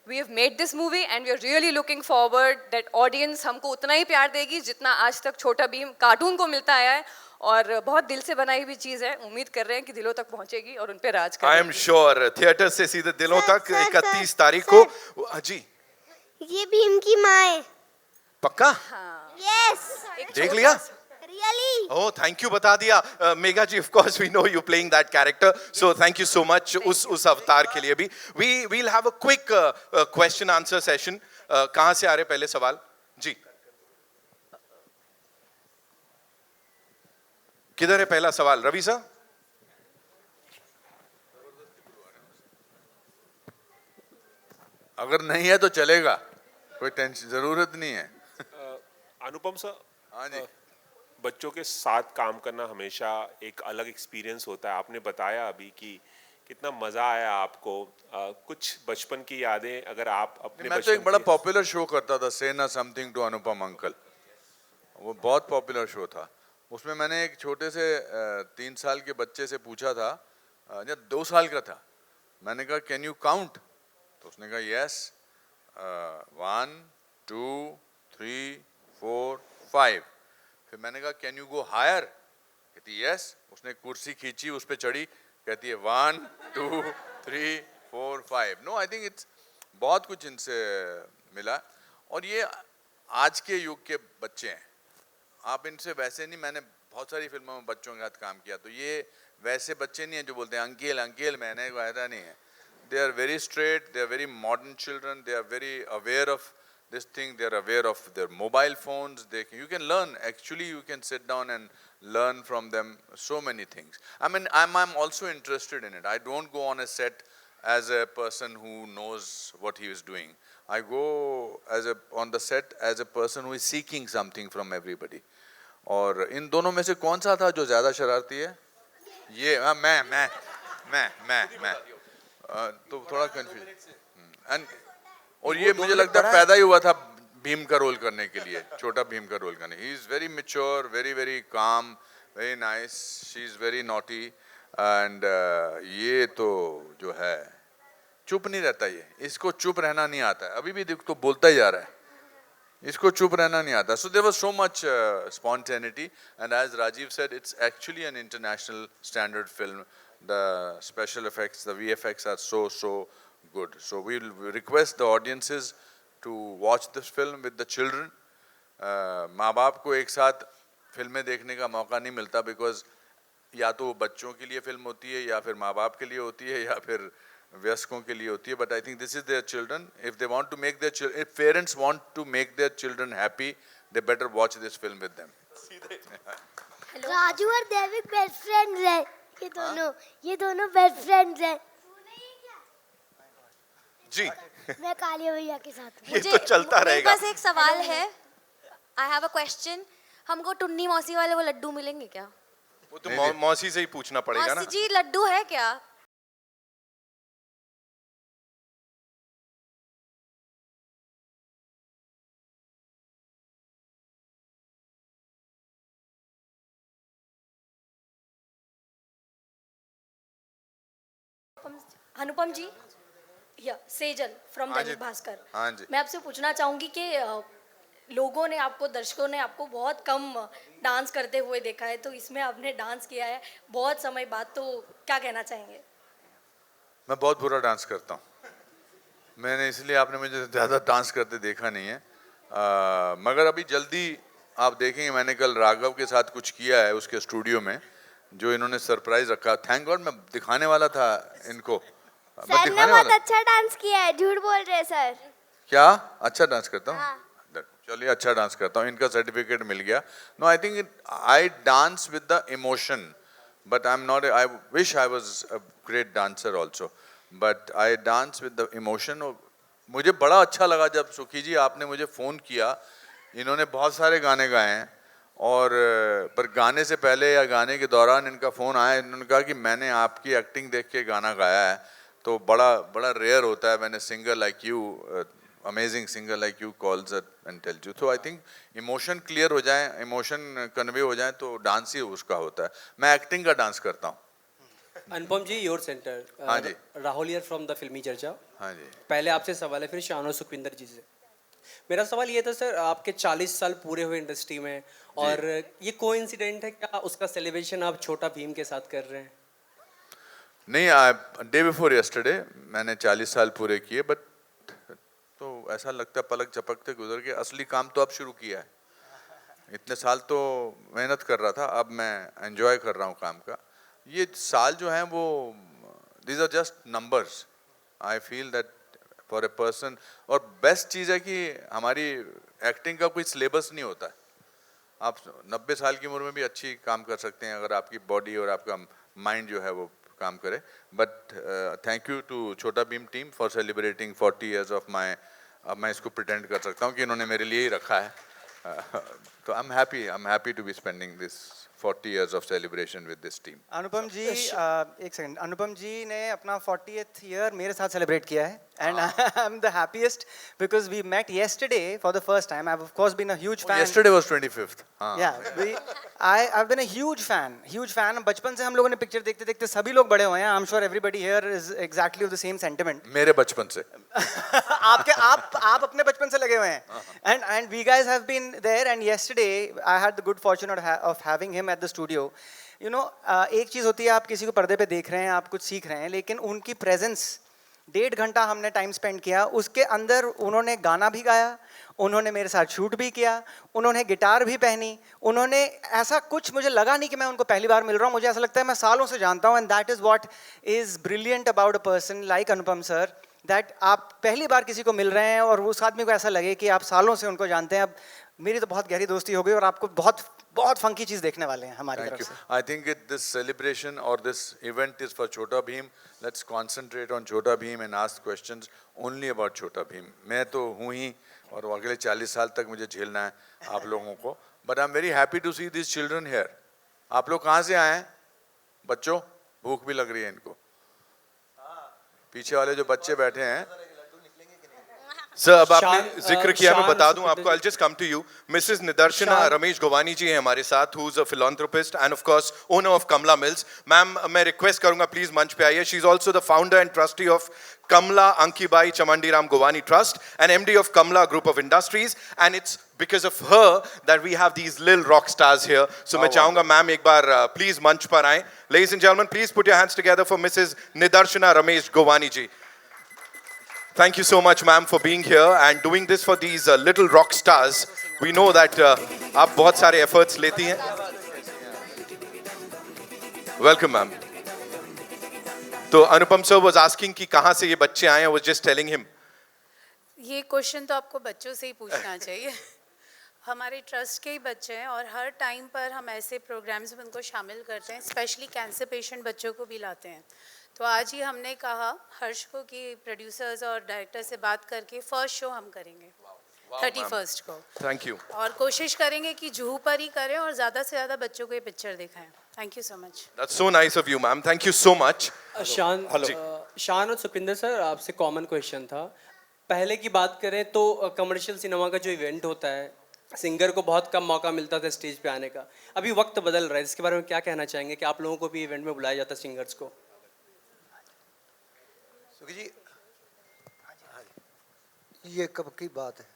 we have made this movie, and we are really looking forward that audience हमको उतना ही प्यार देगी जितना आज तक छोटा Bhim cartoon को मिलता आया है. और बहुत दिल से बनाई हुई चीज है. उम्मीद कर रहे हैं कि दिलों तक पहुंचेगी और उन पे राज करेगी. आई एम श्योर थिएटर से सीधे दिलों तक 31 तारीख को. जी, ये भीम की माँ है. पक्का? यस. देख लिया? रियली. Oh, thank you, बता दिया. Megha ji, of course we know you playing that character, so thank you so much उस अवतार के लिए भी. We'll have a quick question answer session. कहाँ से आ रहे पहले सवाल? जी. किधर है पहला सवाल? रवि सर? अगर नहीं है तो चलेगा, कोई टेंशन जरूरत नहीं है. अनुपम सर, हाँ जी. बच्चों के साथ काम करना हमेशा एक अलग एक्सपीरियंस होता है. आपने बताया अभी कि कितना मजा आया आपको. कुछ बचपन की यादें अगर आप अपने मैं तो एक बड़ा पॉपुलर शो करता था, से ना समथिंग टू अनुपम अंकल. वो बहुत पॉपुलर शो था. उसमें मैंने एक छोटे से 3 साल के बच्चे से पूछा था, या 2 साल का था, मैंने कहा कैन यू काउंट? तो उसने कहा यस, 1 2 3 4 5. फिर मैंने कहा कैन यू गो हायर? कहती यस. उसने कुर्सी खींची, उस पर चढ़ी, कहती है 1 2 3 4 5. नो, आई थिंक इट्स बहुत कुछ इनसे मिला. और ये आज के युग के बच्चे हैं, आप इनसे वैसे नहीं. मैंने बहुत सारी फिल्मों में बच्चों के साथ काम किया, तो ये वैसे बच्चे नहीं हैं जो बोलते हैं अंकेल अंकेल, मैंने को ऐसा नहीं है. They are very straight, they are very modern children, they are very aware of this thing, they are aware of their mobile phones, you can learn, actually you can sit down and learn from them so many things. I mean, I'm also interested in it. I don't go on a set as a person who knows what he is doing. I go on the set as a person who is seeking something from everybody. और इन दोनों में से कौन सा था जो ज़्यादा शरारती है? ये मैं तो थोड़ा कंफ्यूज. और ये मुझे लगता है पैदा ही हुआ था भीम का रोल करने के लिए, छोटा भीम का रोल करने. He is very mature, very very calm, very nice. She is very naughty. And ये तो जो है चुप नहीं रहता. ये इसको चुप रहना नहीं आता है. अभी भी तो बोलता ही जा रहा है. इसको चुप रहना नहीं आता. So there was so much spontaneity, and as Rajiv said, it's actually an international standard film. The special effects, the VFX are so good. So we'll request the audiences to watch this film with the children. माँ बाप को एक साथ फिल्में देखने का मौका नहीं मिलता, because या तो बच्चों के लिए फिल्म होती है या फिर माँ बाप के लिए होती है या फिर वयस्कों के लिए होती है. But I think this is their children. If they want to make their children, if parents want to make their children happy, they better watch this film with them. Raju और देविक बेस्ट फ्रेंड्स हैं. ये दोनों best friends हैं. जी. मैं कालिया भैया के साथ हूँ. ये तो चलता मेरे रहेगा. पास एक सवाल है. I have a question. हमको टुन्नी मौसी वाले वो लड्डू मिलेंगे क्या? वो तो मौसी से ही पूछना पड़ेगा ना. मौसी जी लड्डू है क्या? अनुपम जी, या सेजल फ्रॉम हाँ जी. दैनिक भास्कर. हाँ जी. मैं आपसे पूछना चाहूंगी कि लोगों ने आपको, दर्शकों ने आपको बहुत कम डांस करते हुए देखा है, तो इसमें आपने डांस किया है बहुत समय बाद, तो क्या कहना चाहेंगे? मैं बहुत बुरा डांस करता हूँ. मैंने इसलिए आपने मुझे ज़्यादा डांस करते देखा नहीं है. मगर अभी जल्दी आप देखेंगे. मैंने कल राघव के साथ कुछ किया है उसके स्टूडियो में, जो इन्होंने सरप्राइज रखा. थैंक गॉड, मैं दिखाने वाला था इनको. सर ने बहुत अच्छा डांस किया है. झूठ बोल रहे हैं सर. क्या अच्छा डांस करता हूँ? हाँ. चलिए अच्छा डांस करता हूँ. इनका सर्टिफिकेट मिल गया. No, I think I dance with the emotion, but I am not. I wish I was a great dancer also, but I dance with the emotion. मुझे बड़ा अच्छा लगा जब सुखी जी आपने मुझे फ़ोन किया. इन्होंने बहुत सारे गाने गाए हैं, और पर गाने से पहले या गाने के दौरान इनका फ़ोन आया. इन्होंने कहा कि मैंने आपकी एक्टिंग देख के गाना गाया है. तो बड़ा रेयर होता है मैंने singer like you, amazing singer like you calls and tells you. तो आई थिंक इमोशन क्लियर हो जाए, इमोशन कन्वे हो जाए, तो डांस ही उसका होता है. मैं एक्टिंग का डांस करता हूँ. अनुपम जी, योर सेंटर. हाँ जी. राहुल हियर फ्रॉम द फिल्मी चर्चा. हाँ जी. पहले आपसे सवाल है, फिर शान और सुखविंदर जी से. मेरा सवाल ये था सर, आपके 40 साल पूरे हुए इंडस्ट्री में, और ये कोइंसिडेंट है क्या उसका सेलिब्रेशन आप छोटा भीम के साथ कर रहे हैं? नहीं, डे बिफोर यस्टरडे मैंने 40 साल पूरे किए. बट तो ऐसा लगता है पलक झपकते गुजर के. असली काम तो अब शुरू किया है. इतने साल तो मेहनत कर रहा था, अब मैं एंजॉय कर रहा हूँ काम का. ये साल जो हैं वो, these are just numbers. I feel that for a person, और बेस्ट चीज़ है कि हमारी एक्टिंग का कोई सिलेबस नहीं होता है. आप 90 साल की उम्र में भी अच्छी काम कर सकते हैं, अगर आपकी बॉडी और आपका माइंड जो है वो काम करे. बट थैंक यू टू छोटा Bhim team for celebrating 40 years of my. अब मैं इसको प्रिटेंड कर सकता हूँ कि इन्होंने मेरे लिए ही रखा है. तो I am happy to be spending this 40 years of celebration with this team. Anupam ji, एक सेकंड. अनुपम जी ने अपना 40th year मेरे साथ सेलिब्रेट किया है, and I'm the happiest because we met yesterday for the first time. I've of course been a huge fan. Yesterday was 25th. Yeah, I've been a huge fan. बचपन से हम लोगों ने picture देखते देखते सभी लोग बड़े हुए हैं. I'm sure everybody here is exactly of the same sentiment. मेरे बचपन से. आप अपने बचपन से लगे हुए हैं. And we guys have been there, and yesterday I had the good fortune of having him at the studio. You know, एक चीज़ होती है, आप किसी को पर्दे पे देख रहे हैं, आप कुछ सीख रहे हैं, लेकिन उनकी प्रेजेंस 1.5 घंटा हमने टाइम स्पेंड किया, उसके अंदर उन्होंने गाना भी गाया, उन्होंने मेरे साथ शूट भी किया, उन्होंने गिटार भी पहनी, उन्होंने ऐसा कुछ मुझे लगा नहीं कि मैं उनको पहली बार मिल रहा हूँ, मुझे ऐसा लगता है मैं सालों से जानता हूँ. And that is what is brilliant about a person like Anupam sir, that आप पहली बार किसी को मिल रहे हैं और उस आदमी को ऐसा लगे कि आप सालों से उनको जानते हैं. अब मेरी तो बहुत गहरी दोस्ती हो गई और आपको बहुत बहुत फंकी चीज़ देखने वाले हैं हमारी तरफ से. I think this celebration or this event is for Chhota Bheem. Let's concentrate on Chhota Bheem and ask questions only about Chhota Bheem. मैं तो हूँ ही और अगले 40 साल तक मुझे झेलना है आप लोगों को. But I'm very happy to see these children here. आप लोग कहाँ से आए हैं? बच्चों, भूख भी लग रही है इनको. पीछे वाले जो बच्चे बैठे हैं. सर, अब आपने जिक्र किया, मैं बता दूं आपको, I'll just come to you. Mrs. Nidarshana Ramesh गोवानी जी हैं हमारे साथ, who is a philanthropist and of course owner of Kamla Mills. Ma'am, मैं रिक्वेस्ट करूंगा प्लीज मंच पे आइए. She is also the founder and trustee of Kamla Ankibai Chamandiram Govani Trust and MD of Kamla Group of Industries, and it's because of her that we have these little rock stars here. So मैं चाहूंगा ma'am एक बार please मंच पर आएं. Ladies and gentlemen, please put your hands together for Mrs. Nidarshana Ramesh Govani ji. Thank you so much, ma'am, for being here and doing this for these little rock stars. We know that आप बहुत सारे efforts लेती हैं. Welcome, ma'am. तो अनुपम sir was asking कि कहाँ से ये बच्चे आए हैं. I was just telling him. ये क्वेश्चन तो आपको बच्चों से ही पूछना चाहिए. हमारे ट्रस्ट के ही बच्चे हैं और हर टाइम पर हम ऐसे प्रोग्राम्स में उनको शामिल करते हैं, स्पेशली कैंसर पेशेंट बच्चों को भी लाते हैं. तो आज ही हमने कहा हर्ष को कि प्रोड्यूसर्स और डायरेक्टर से बात करके फर्स्ट शो हम करेंगे 31st को. Thank you. और कोशिश करेंगे कि जुहू पर ही करें और ज़्यादा से ज़्यादा बच्चों को ये पिक्चर दिखाएं. Thank you so much. That's so nice of you, ma'am. Thank you so much. शान और सुखविंदर सर, आपसे कॉमन क्वेश्चन था. पहले की बात करें तो कमर्शियल सिनेमा का जो इवेंट होता है, सिंगर को बहुत कम मौका मिलता था स्टेज पे आने का. अभी वक्त बदल रहा है, इसके बारे में क्या कहना चाहेंगे कि आप लोगों को भी इवेंट में बुलाया जाता है सिंगर्स को? जी, ये कब की बात है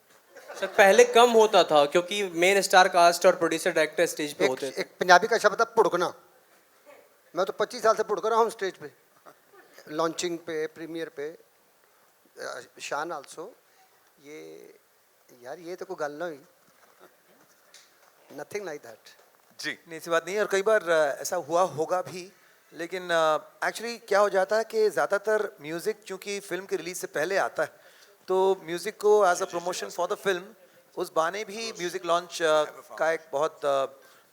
सर? पहले कम होता था क्योंकि मेन स्टार कास्ट और प्रोड्यूसर डायरेक्टर स्टेज पे होते थे. एक पंजाबी का शब्द है पुड़कना. मैं तो 25 साल से पुड़क रहा हूँ स्टेज पे, लॉन्चिंग पे, प्रीमियर पे. शान आल्सो. ये यार ये तो कोई गल ना हुई. Nothing like that. जी, नहीं, ऐसी बात नहीं है. और कई बार ऐसा हुआ होगा भी, लेकिन एक्चुअली क्या हो जाता है कि ज़्यादातर म्यूज़िक चूँकि फिल्म के रिलीज से पहले आता है, तो म्यूज़िक को as a promotion for the film उस बहाने भी म्यूज़िक लॉन्च का एक बहुत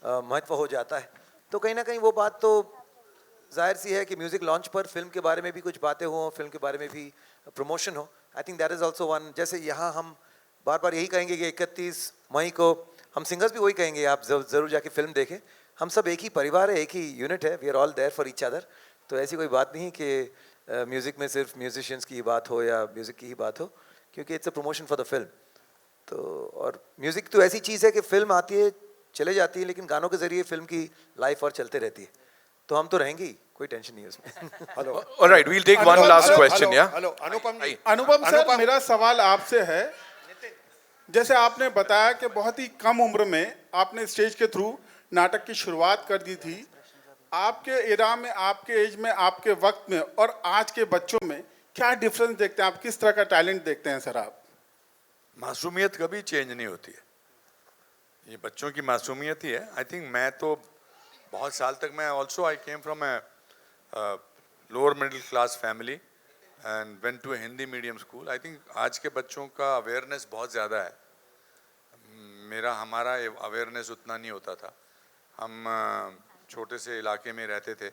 महत्व हो जाता है. तो कहीं ना कहीं वो बात तो जाहिर सी है कि म्यूज़िक लॉन्च पर फिल्म के बारे में भी कुछ बातें हों, फिल्म के बारे में भी प्रमोशन हो. I think that is also one. जैसे यहाँ हम बार बार यही कहेंगे कि 31 मई को हम सिंगर्स भी वही कहेंगे आप ज़रूर जाके फिल्म देखें. हम सब एक ही परिवार है, एक ही यूनिट है. We are all there for each other. तो ऐसी कोई बात नहीं कि म्यूज़िक में सिर्फ म्यूजिशियंस की ही बात हो या म्यूज़िक की ही बात हो, क्योंकि it's a promotion for the film. तो और म्यूज़िक तो ऐसी चीज़ है कि फिल्म आती है चले जाती है, लेकिन गानों के ज़रिए फिल्म की लाइफ और चलते रहती है. तो हम तो रहेंगे ही, कोई टेंशन नहीं है उसमें. Hello. All right, we'll take one last question. Yeah. Hello Anupam sir, मेरा सवाल आपसे है. जैसे आपने बताया कि बहुत ही कम उम्र में आपने स्टेज के थ्रू नाटक की शुरुआत कर दी थी. आपके एरा में, आपके एज में, आपके वक्त में और आज के बच्चों में क्या डिफरेंस देखते हैं? आप किस तरह का टैलेंट देखते हैं सर आप? मासूमियत कभी चेंज नहीं होती है. ये बच्चों की मासूमियत ही है. आई थिंक मैं तो बहुत साल तक, मैं also I came from a lower middle class family and went to Hindi medium school. I think आज के बच्चों का अवेयरनेस बहुत ज़्यादा है. हमारा अवेयरनेस उतना नहीं होता था. हम छोटे से इलाके में रहते थे.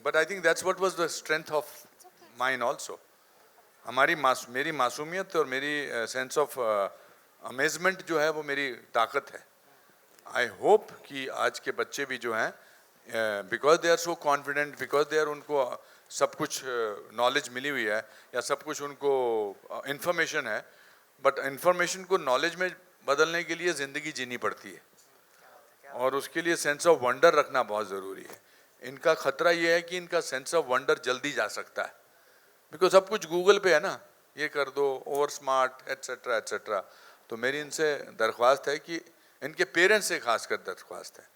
But I think that's what was the strength of mine also. मेरी मासूमियत और मेरी सेंस ऑफ अमेजमेंट जो है वो मेरी ताकत है. आई होप कि आज के बच्चे भी जो हैं, because they are so confident, because they are, उनको सब कुछ नॉलेज मिली हुई है या सब कुछ उनको इंफॉर्मेशन है, बट इंफॉर्मेशन को नॉलेज में बदलने के लिए ज़िंदगी जीनी पड़ती है और उसके लिए सेंस ऑफ वंडर रखना बहुत ज़रूरी है. इनका ख़तरा ये है कि इनका सेंस ऑफ वंडर जल्दी जा सकता है, बिकॉज सब कुछ गूगल पे है ना, ये कर दो, ओवर स्मार्ट एट्सेट्रा एट्सेट्रा. तो मेरी इनसे दरख्वास्त है कि इनके पेरेंट्स से खासकर दरख्वास्त है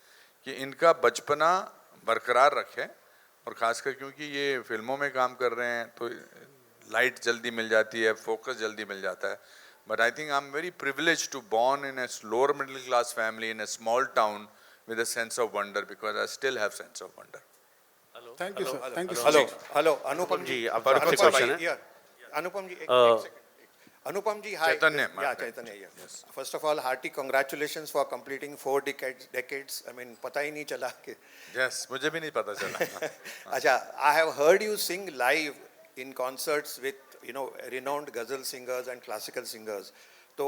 कि इनका बचपना बरकरार रखें, और ख़ासकर क्योंकि ये फिल्मों में काम कर रहे हैं तो लाइट जल्दी मिल जाती है, फोकस जल्दी मिल जाता है. But I think I'm very privileged to born in a lower middle class family in a small town with a sense of wonder, because I still have sense of wonder. Thank you sir, thank you. Hello Anupam ji, आपसे question है? अनुपम जी, एक second. Anupam ji, hi. Chaitanya, my या friend. Chaitanya. First of all hearty congratulations for completing 4 decades. I mean पता ही नहीं चला कि. Yes, मुझे भी नहीं पता चला. अच्छा, I have heard you sing live in concerts with renowned ghazal singers and classical singers. तो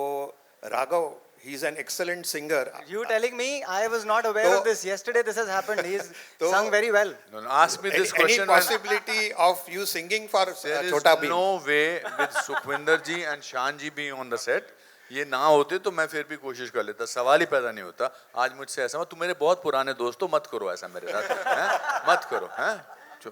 Raghav, he is an excellent singer. You telling me? I was not aware of this. Yesterday this has happened. He's sung very well. No, ask me this Any question. possibility of you singing for There is Chota Bheem? no way with Sukhwinder ji and Shan ji being on the set. ये ना होते तो मैं फिर भी कोशिश कर लेता, सवाल ही पैदा नहीं होता. आज मुझसे ऐसा, तुम मेरे बहुत पुराने दोस्त हो, मत करो ऐसा मेरे साथ, हैं? मत करो, हैं?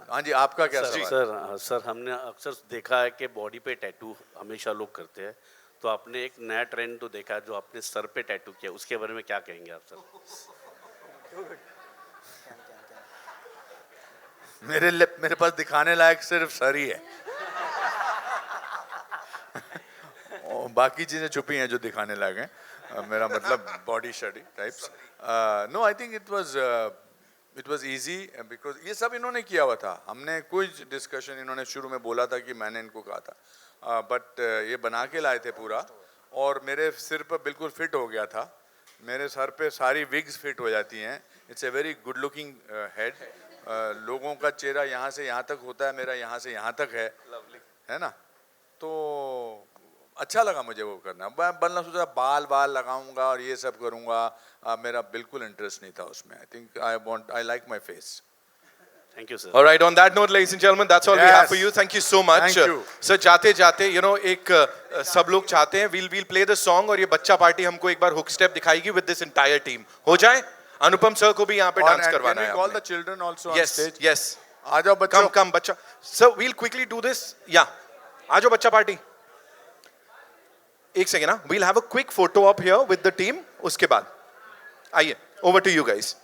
हाँ जी, आपका क्या सवाल? सर हमने अक्सर देखा है कि बॉडी पे टैटू हमेशा लोग करते हैं, तो आपने एक नया ट्रेंड तो देखा है जो आपने सर पे टैटू किया, उसके बारे में क्या कहेंगे आप सर? मेरे पास दिखाने लायक सिर्फ सर ही है. और बाकी चीजें छुपी हैं जो दिखाने लायक हैं. मेरा मतलब body shady types. No, I think it was easy because ये सब इन्होंने किया हुआ था. हमने कोई डिस्कशन, इन्होंने शुरू में बोला था कि मैंने इनको कहा था, बट ये बना के लाए थे पूरा, और मेरे सिर पर बिल्कुल फिट हो गया था. मेरे सर पे सारी विग्स फिट हो जाती हैं. It's a very good looking head. लोगों का चेहरा यहाँ से यहाँ तक होता है, मेरा यहाँ से यहाँ तक है ना. तो अच्छा लगा मुझे वो करना. मैं बनना सोचा बाल लगाऊंगा और ये सब करूंगा, मेरा बिल्कुल इंटरेस्ट नहीं था उसमें. आई think I like my face. Thank you, sir. All right, on that note, ladies and gentlemen, that's all we have for you. Thank you so much. Thank you. Sir, जाते you know, एक सब लोग चाहते हैं we'll play the song, और ये बच्चा party हमको एक बार hook step दिखाएगी with this entire team. हो जाए? अनुपम सर को भी यहाँ पे डांस करवाना है. Call the children also on Yes, stage. yes. आ जाओ बच्चों. Come बच्चा. Sir, we'll quickly do this. Yeah. आ जाओ बच्चा पार्टी. एक सेकेंड ना. We'll have a quick photo up here with the team. उसके बाद आइए. Over to you guys.